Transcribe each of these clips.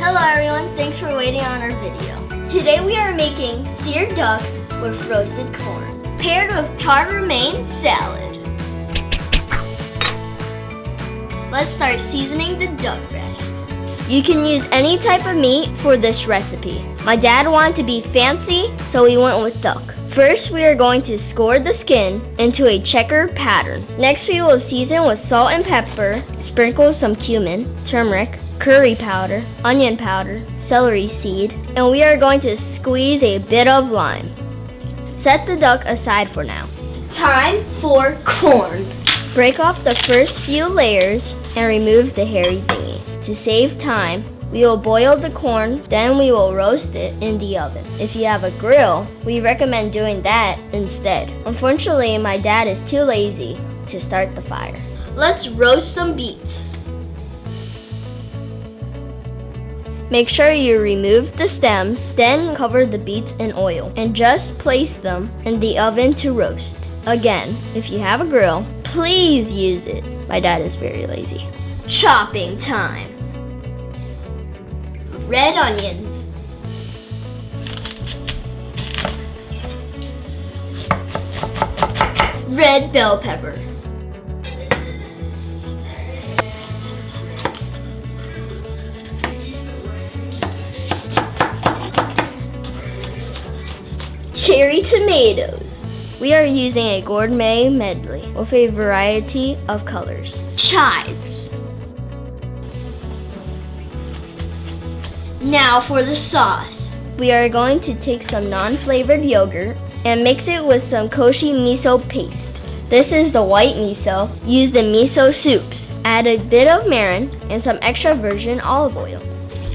Hello everyone, thanks for waiting on our video. Today we are making seared duck with roasted corn, paired with charred romaine salad. Let's start seasoning the duck breast. You can use any type of meat for this recipe. My dad wanted to be fancy, so we went with duck. First, we are going to score the skin into a checker pattern. Next, we will season with salt and pepper, sprinkle some cumin, turmeric, curry powder, onion powder, celery seed, and we are going to squeeze a bit of lime. Set the duck aside for now. Time for corn. Break off the first few layers and remove the hairy thingy. To save time, we will boil the corn, then we will roast it in the oven. If you have a grill, we recommend doing that instead. Unfortunately, my dad is too lazy to start the fire. Let's roast some beets. Make sure you remove the stems, then cover the beets in oil and just place them in the oven to roast. Again, if you have a grill, please use it. My dad is very lazy. Chopping time. Red onions, red bell pepper, cherry tomatoes. We are using a gourmet medley with a variety of colors. Chives. Now for the sauce. We are going to take some non-flavored yogurt and mix it with some koshi miso paste. This is the white miso used in miso soups. Add a bit of mirin and some extra virgin olive oil.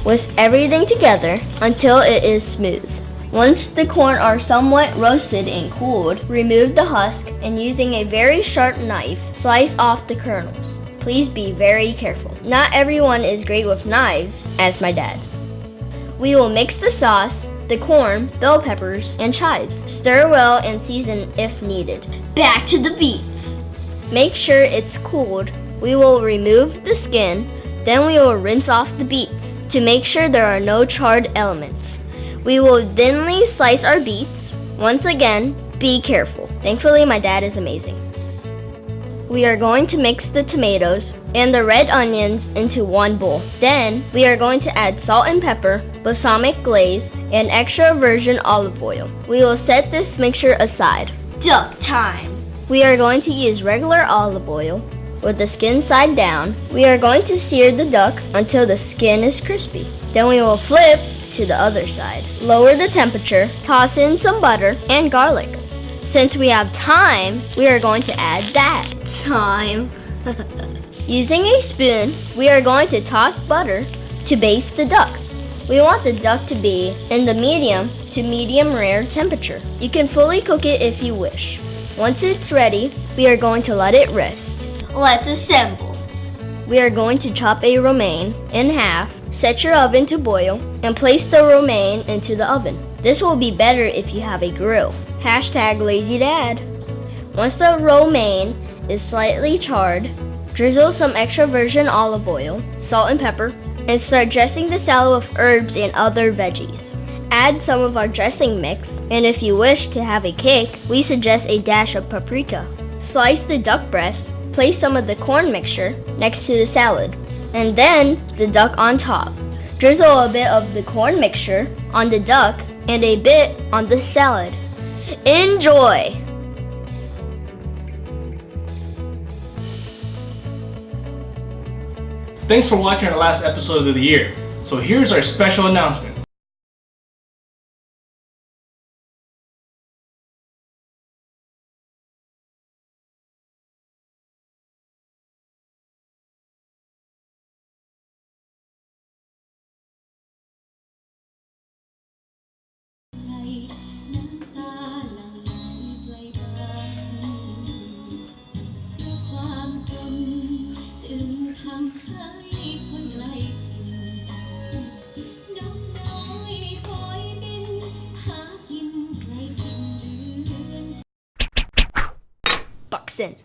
Whisk everything together until it is smooth. Once the corn are somewhat roasted and cooled, remove the husk and using a very sharp knife, slice off the kernels. Please be very careful. Not everyone is great with knives, as my dad. We will mix the sauce, the corn, bell peppers, and chives. Stir well and season if needed. Back to the beets. Make sure it's cooled. We will remove the skin, then we will rinse off the beets to make sure there are no charred elements. We will thinly slice our beets. Once again, be careful. Thankfully, my dad is amazing. We are going to mix the tomatoes and the red onions into one bowl. Then, we are going to add salt and pepper, balsamic glaze, and extra virgin olive oil. We will set this mixture aside. Duck time! We are going to use regular olive oil with the skin side down. We are going to sear the duck until the skin is crispy. Then we will flip to the other side. Lower the temperature, toss in some butter and garlic. Since we have time, we are going to add that. Time. Using a spoon, we are going to toss butter to baste the duck. We want the duck to be in the medium to medium rare temperature. You can fully cook it if you wish. Once it's ready, we are going to let it rest. Let's assemble. We are going to chop a romaine in half, set your oven to boil, and place the romaine into the oven. This will be better if you have a grill. #LazyDad. Once the romaine is slightly charred, drizzle some extra virgin olive oil, salt and pepper, and start dressing the salad with herbs and other veggies. Add some of our dressing mix, and if you wish to have a kick, we suggest a dash of paprika. Slice the duck breast, place some of the corn mixture next to the salad, and then the duck on top. Drizzle a bit of the corn mixture on the duck and a bit on the salad. Enjoy! Thanks for watching our last episode of the year. So here's our special announcement. Buxton.